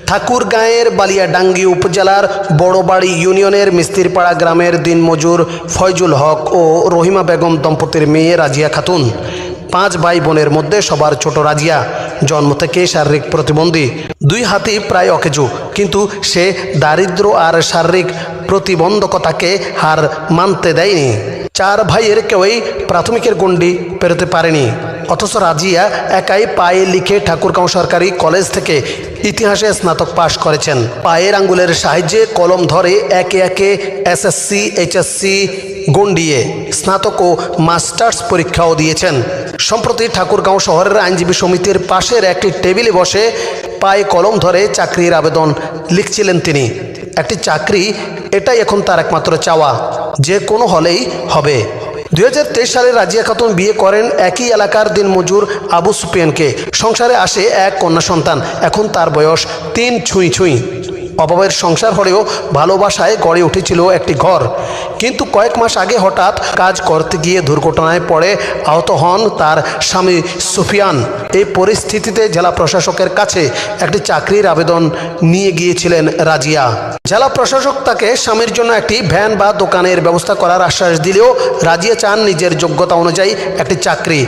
ঠাকুরগাঁয়ের বালিয়াডাঙ্গি উপজেলার বড়বাড়ি ইউনিয়নের মিস্ত্রিপাড়া গ্রামের দিনমজুর ফয়জুল হক ও রহিমা বেগম দম্পতির মেয়ে রাজিয়া খাতুন। 5 ভাই বোনের মধ্যে সবার ছোট রাজিয়া। জন্ম থেকে শারীরিক প্রতিবন্ধী, 2 হাতই প্রায় অকেজো, কিন্তু সে দারিদ্র আর শারীরিক প্রতিবন্ধকতাকে হার মানতে দেয়নি। 4 ভাইয়ের কেউই প্রাথমিকের গণ্ডি পেরোতে পারেনি, অথচ রাজিয়া একাই পায়ে লিখে ঠাকুরগাঁও সরকারি কলেজ থেকে ইতিহাসে স্নাতক পাশ করেছেন। পায়ের আঙ্গুলের সাহায্যে কলম ধরে একে একে এসএসসি, এইচএসসি গণ্ডিয়ে স্নাতক ও মাস্টার্স পরীক্ষাও দিয়েছেন। সম্প্রতি ঠাকুরগাঁও শহরের আইনজীবী সমিতির পাশের একটি টেবিলে বসে পায়ে কলম ধরে চাকরির আবেদন লিখছিলেন তিনি। একটি চাকরি, এটাই এখন তার একমাত্র চাওয়া, যে কোনো হলেই হবে। 2023 সালে রাজিয়া খাতুন বিয়ে করেন একই এলাকার দিনমজুর আবু সুফিয়ানকে। সংসারে আসে এক কন্যা সন্তান, এখন তার বয়স 3 ছুঁই ছুঁই। অভাবের সংসার হলেও ভালোবাসায় গড়ে উঠেছিল একটি ঘর, কিন্তু কয়েক মাস আগে হঠাৎ কাজ করতে গিয়ে দুর্ঘটনায় পড়ে আহত হন তার স্বামী সুফিয়ান। এই পরিস্থিতিতে জেলা প্রশাসকের কাছে একটি চাকরির আবেদন নিয়ে গিয়েছিলেন রাজিয়া। জেলা প্রশাসক তাকে স্বামীর জন্য একটি ভ্যান বা দোকানের ব্যবস্থা করার আশ্বাস দিলেও রাজিয়া চান নিজের যোগ্যতা অনুযায়ী একটি চাকরি।